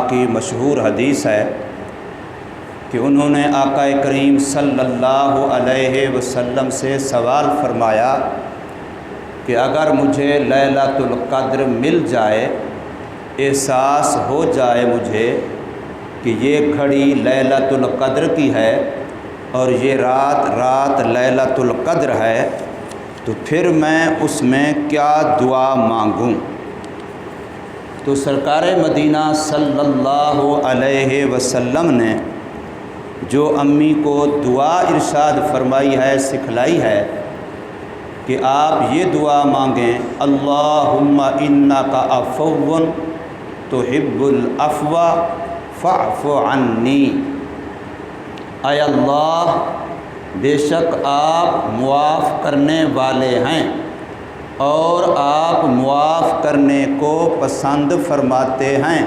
کی مشہور حدیث ہے کہ انہوں نے آقا کریم صلی اللہ علیہ وسلم سے سوال فرمایا کہ اگر مجھے لیلۃ القدر مل جائے، احساس ہو جائے مجھے کہ یہ گھڑی لیلۃ القدر کی ہے اور یہ رات لیلۃ القدر ہے، تو پھر میں اس میں کیا دعا مانگوں؟ تو سرکار مدینہ صلی اللہ علیہ وسلم نے جو امی کو دعا ارشاد فرمائی ہے، سکھلائی ہے کہ آپ یہ دعا مانگیں، اللہم انک عفو تحب العفو فاعف عنی۔ اے اللہ، بے شک آپ معاف کرنے والے ہیں اور آپ معاف کرنے کو پسند فرماتے ہیں،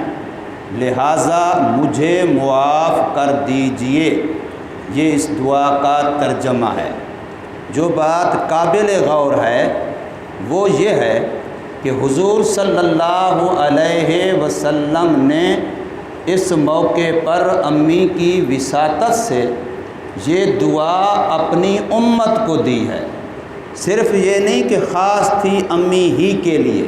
لہٰذا مجھے معاف کر دیجئے۔ یہ اس دعا کا ترجمہ ہے۔ جو بات قابل غور ہے وہ یہ ہے کہ حضور صلی اللہ علیہ وسلم نے اس موقع پر امی کی وساطت سے یہ دعا اپنی امت کو دی ہے۔ صرف یہ نہیں کہ خاص تھی امی ہی کے لیے،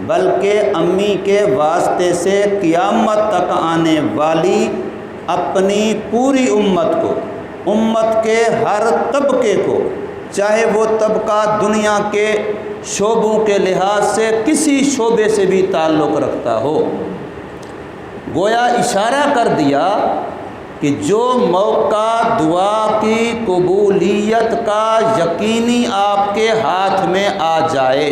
بلکہ امی کے واسطے سے قیامت تک آنے والی اپنی پوری امت کو، امت کے ہر طبقے کو، چاہے وہ طبقہ دنیا کے شعبوں کے لحاظ سے کسی شعبے سے بھی تعلق رکھتا ہو، گویا اشارہ کر دیا کہ جو موقع دعا کی قبولیت کا یقینی آپ کے ہاتھ میں آ جائے،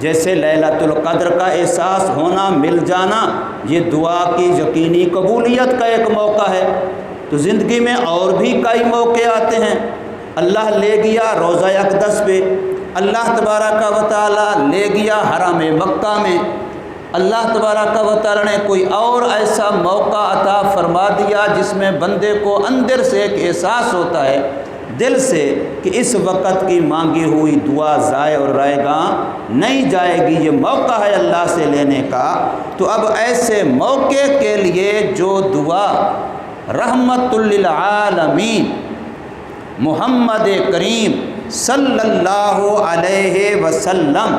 جیسے لیلۃ القدر کا احساس ہونا، مل جانا، یہ دعا کی یقینی قبولیت کا ایک موقع ہے۔ تو زندگی میں اور بھی کئی موقع آتے ہیں۔ اللہ لے گیا روضہ اقدس پہ، اللہ تبارک و تعالیٰ لے گیا حرم مکہ میں، اللہ تبارک و تعالیٰ نے کوئی اور ایسا موقع عطا فرما دیا جس میں بندے کو اندر سے ایک احساس ہوتا ہے دل سے کہ اس وقت کی مانگی ہوئی دعا ضائع اور رائے گاں نہیں جائے گی، یہ موقع ہے اللہ سے لینے کا۔ تو اب ایسے موقع کے لیے جو دعا رحمت للعالمین محمد کریم صلی اللہ علیہ وسلم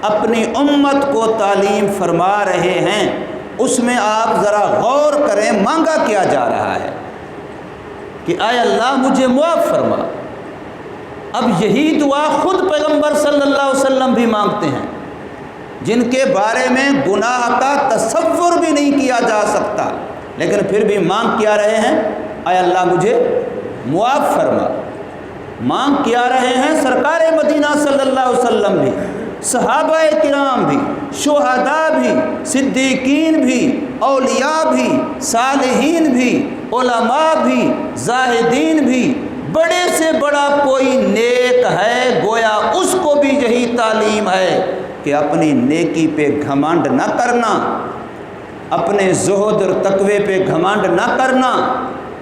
اپنی امت کو تعلیم فرما رہے ہیں، اس میں آپ ذرا غور کریں مانگا کیا جا رہا ہے کہ اے اللہ مجھے معاف فرما۔ اب یہی دعا خود پیغمبر صلی اللہ علیہ وسلم بھی مانگتے ہیں، جن کے بارے میں گناہ کا تصور بھی نہیں کیا جا سکتا، لیکن پھر بھی مانگ کیا رہے ہیں، اے اللہ مجھے معاف فرما۔ مانگ کیا رہے ہیں سرکار مدینہ صلی اللہ علیہ وسلم بھی، صحابہ کرام بھی، شہداء بھی، صدیقین بھی، اولیاء بھی، صالحین بھی، علماء بھی، زاہدین بھی، بڑے سے بڑا کوئی نیک ہے گویا اس کو بھی یہی تعلیم ہے کہ اپنی نیکی پہ گھمنڈ نہ کرنا، اپنے زہد اور تقوی پہ گھمنڈ نہ کرنا۔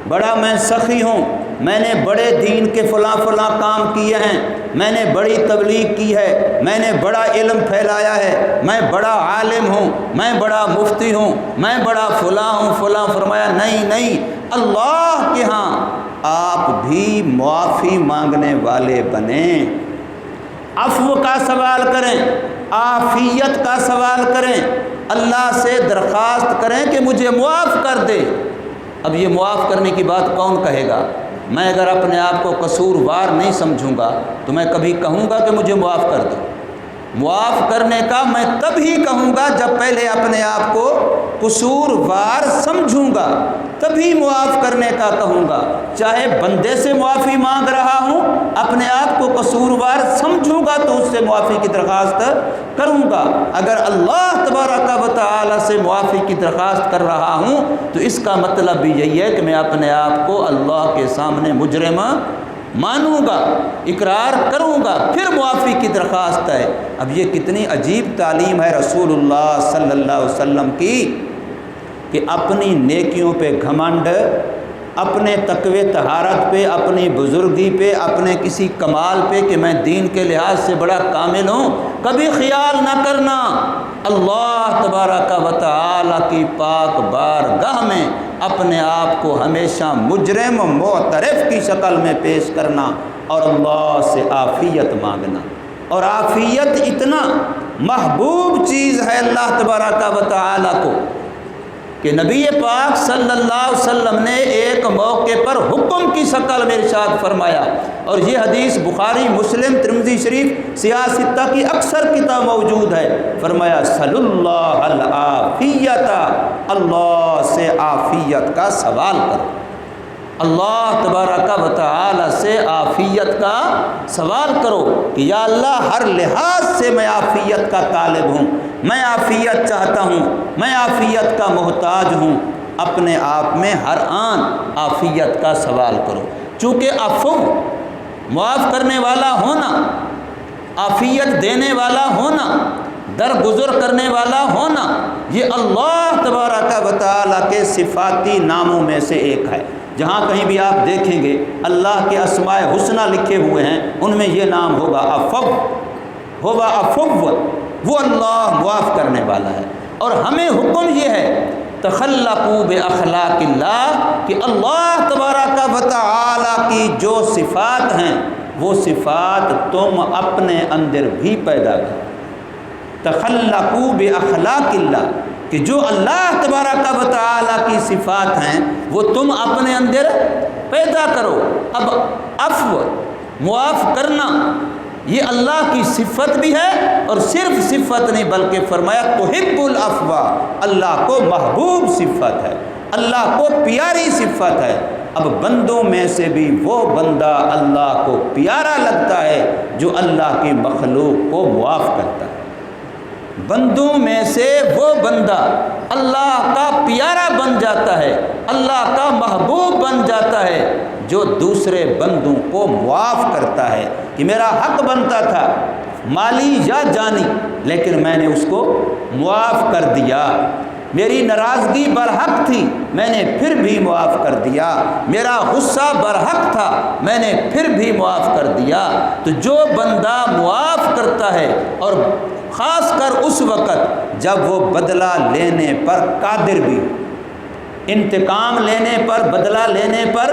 بڑا میں سخی ہوں، میں نے بڑے دین کے فلاں فلاں کام کیے ہیں، میں نے بڑی تبلیغ کی ہے، میں نے بڑا علم پھیلایا ہے، میں بڑا عالم ہوں، میں بڑا مفتی ہوں، میں بڑا فلاں ہوں، فلاں۔ فرمایا نہیں، اللہ کے ہاں آپ بھی معافی مانگنے والے بنیں، عفو کا سوال کریں، عافیت کا سوال کریں، اللہ سے درخواست کریں کہ مجھے معاف کر دے۔ اب یہ معاف کرنے کی بات کون کہے گا؟ میں اگر اپنے آپ کو قصوروار نہیں سمجھوں گا تو میں کبھی کہوں گا کہ مجھے معاف کر دو؟ معاف کرنے کا میں تب ہی کہوں گا جب پہلے اپنے آپ کو قصوروار سمجھوں گا، تبھی معاف کرنے کا کہوں گا۔ چاہے بندے سے معافی مانگ رہا ہوں، اپنے آپ کو قصوروار سمجھوں گا تو اس سے معافی کی درخواست کروں گا۔ اگر اللہ تبارک و تعالی سے معافی کی درخواست کر رہا ہوں تو اس کا مطلب بھی یہی ہے کہ میں اپنے آپ کو اللہ کے سامنے مجرم مانوں گا، اقرار کروں گا، پھر معافی کی درخواست ہے۔ اب یہ کتنی عجیب تعلیم ہے رسول اللہ صلی اللہ علیہ وسلم کی کہ اپنی نیکیوں پہ گھمنڈ اپنے تقوی طہارت پہ، اپنی بزرگی پہ، اپنے کسی کمال پہ کہ میں دین کے لحاظ سے بڑا کامل ہوں، کبھی خیال نہ کرنا۔ اللہ تبارک و تعالی کی پاک بارگاہ میں اپنے آپ کو ہمیشہ مجرم و معترف کی شکل میں پیش کرنا اور اللہ سے عافیت مانگنا۔ اور عافیت اتنا محبوب چیز ہے اللہ تبارک و تعالی کو کہ نبی پاک صلی اللہ علیہ وسلم نے ایک موقع پر حکم کی شکل میں ارشاد فرمایا، اور یہ حدیث بخاری، مسلم، ترمذی شریف، سیاہ ستہ کی اکثر کتاب موجود ہے۔ فرمایا صلی اللہ العافیت، اللہ سے عافیت کا سوال کرو، اللہ تبارک و تعالی سے عافیت کا سوال کرو کہ یا اللہ ہر لحاظ سے میں عافیت کا طالب ہوں، میں عافیت چاہتا ہوں، میں عافیت کا محتاج ہوں۔ اپنے آپ میں ہر آن عافیت کا سوال کرو، چونکہ عفو، معاف کرنے والا ہونا، عافیت دینے والا ہونا، درگزر کرنے والا ہونا، یہ اللہ تبارک و تعالیٰ کے صفاتی ناموں میں سے ایک ہے۔ جہاں کہیں بھی آپ دیکھیں گے اللہ کے اسماء حسنہ لکھے ہوئے ہیں، ان میں یہ نام ہوگا عفو، ہوگا عفو، وہ اللہ معاف کرنے والا ہے۔ اور ہمیں حکم یہ ہے تخلقوا باخلاق اللہ، کہ اللہ تبارک و تعالی کی جو صفات ہیں وہ صفات تم اپنے اندر بھی پیدا کرو۔ تخلقوا باخلاق اللہ، کہ جو اللہ تبارک و تعالی کی صفات ہیں وہ تم اپنے اندر پیدا کرو۔ اب عفو، معاف کرنا، یہ اللہ کی صفت بھی ہے، اور صرف صفت نہیں بلکہ فرمایا تحب العفو، اللہ کو محبوب صفت ہے، اللہ کو پیاری صفت ہے۔ اب بندوں میں سے بھی وہ بندہ اللہ کو پیارا لگتا ہے جو اللہ کی مخلوق کو معاف کرتا ہے۔ بندوں میں سے وہ بندہ اللہ کا پیارا بن جاتا ہے، اللہ کا محبوب بن جاتا ہے جو دوسرے بندوں کو معاف کرتا ہے کہ میرا حق بنتا تھا مالی یا جانی، لیکن میں نے اس کو معاف کر دیا، میری ناراضگی برحق تھی میں نے پھر بھی معاف کر دیا، میرا غصہ برحق تھا میں نے پھر بھی معاف کر دیا۔ تو جو بندہ معاف کرتا ہے، اور خاص کر اس وقت جب وہ بدلہ لینے پر قادر بھی، انتقام لینے پر، بدلہ لینے پر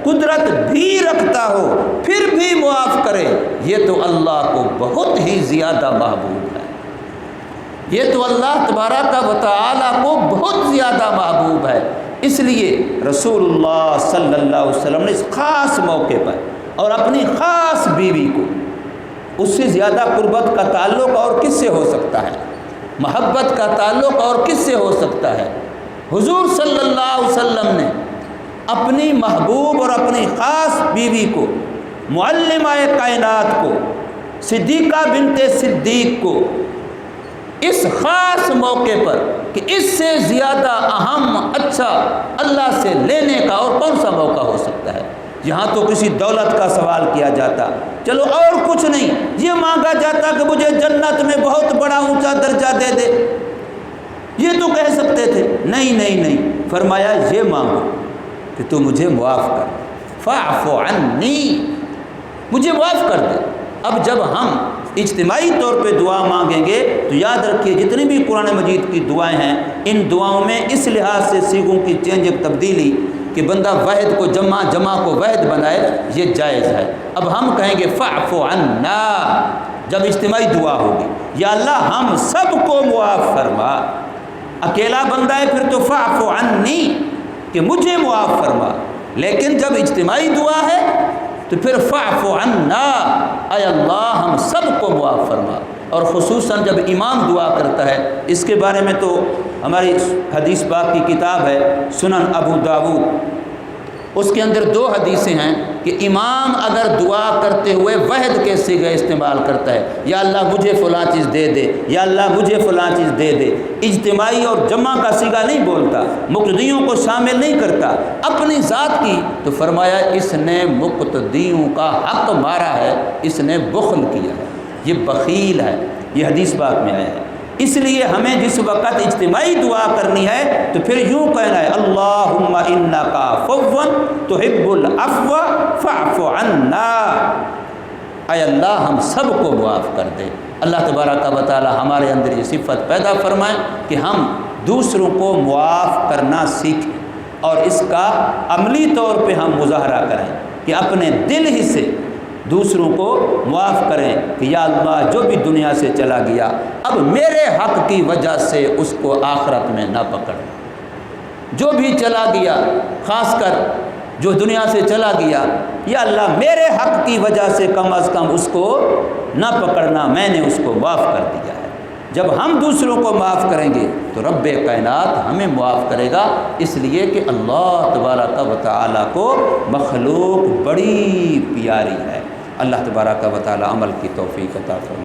قدرت بھی رکھتا ہو، پھر بھی معاف کرے، یہ تو اللہ کو بہت ہی زیادہ محبوب ہے، یہ تو اللہ تبارک و تعالیٰ کو بہت زیادہ محبوب ہے۔ اس لیے رسول اللہ صلی اللہ علیہ وسلم نے اس خاص موقع پر اور اپنی خاص بیوی کو، اس سے زیادہ قربت کا تعلق اور کس سے ہو سکتا ہے، محبت کا تعلق اور کس سے ہو سکتا ہے؟ حضور صلی اللہ علیہ وسلم نے اپنی محبوب اور اپنی خاص بیوی کو، معلمہ کائنات کو، صدیقہ بنت صدیق کو، اس خاص موقع پر کہ اس سے زیادہ اہم، اچھا اللہ سے لینے کا اور کون سا موقع ہو سکتا ہے؟ یہاں تو کسی دولت کا سوال کیا جاتا، چلو اور کچھ نہیں، یہ مانگا جاتا کہ مجھے جنت میں بہت بڑا اونچا درجہ دے دے، یہ تو کہہ سکتے تھے، نہیں نہیں نہیں، فرمایا یہ مانگو کہ تو مجھے معاف کر، فاعف عنی، مجھے معاف کر دے۔ اب جب ہم اجتماعی طور پہ دعا مانگیں گے تو یاد رکھیے جتنی بھی قرآن مجید کی دعائیں ہیں، ان دعاؤں میں اس لحاظ سے سیغوں کی چینجنگ، تبدیلی کہ بندہ واحد کو جمع، جمع کو واحد بنائے، یہ جائز ہے۔ اب ہم کہیں گے فاعف عنا، جب اجتماعی دعا ہوگی، یا اللہ ہم سب کو معاف فرما، اکیلا بندہ ہے پھر تو فاعف عنی کہ مجھے معاف فرما، لیکن جب اجتماعی دعا ہے تو پھر فاعف عنا، اے اللہ ہم سب کو معاف فرما۔ اور خصوصاً جب امام دعا کرتا ہے، اس کے بارے میں تو ہماری حدیث پاک کی کتاب ہے سنن ابو داود، اس کے اندر 2 حدیثیں ہیں کہ امام اگر دعا کرتے ہوئے وحد کے صیغے استعمال کرتا ہے، یا اللہ مجھے فلاں چیز دے دے، یا اللہ مجھے فلاں چیز دے دے، اجتماعی اور جمع کا صیغہ نہیں بولتا، مقتدیوں کو شامل نہیں کرتا، اپنی ذات کی، تو فرمایا اس نے مقتدیوں کا حق مارا ہے، اس نے بخل کیا ہے، یہ بخیل ہے، یہ حدیث پاک میں آیا ہے۔ اس لیے ہمیں جس وقت اجتماعی دعا کرنی ہے تو پھر یوں کہنا ہے اللہم انک عفو تحب العفو فاعف عنا، اے اللہ ہم سب کو معاف کر دے۔ اللہ تبارک و تعالی ہمارے اندر یہ صفت پیدا فرمائے کہ ہم دوسروں کو معاف کرنا سیکھیں اور اس کا عملی طور پہ ہم مظاہرہ کریں کہ اپنے دل ہی سے دوسروں کو معاف کریں کہ یا اللہ جو بھی دنیا سے چلا گیا اب میرے حق کی وجہ سے اس کو آخرت میں نہ پکڑ، جو بھی چلا گیا خاص کر جو دنیا سے چلا گیا یا اللہ میرے حق کی وجہ سے کم از کم اس کو نہ پکڑنا، میں نے اس کو معاف کر دیا ہے۔ جب ہم دوسروں کو معاف کریں گے تو رب کائنات ہمیں معاف کرے گا، اس لیے کہ اللہ تبارک و تعالیٰ کو مخلوق بڑی پیاری ہے۔ اللہ تبارک و تعالیٰ عمل کی توفیق عطا فرمائے۔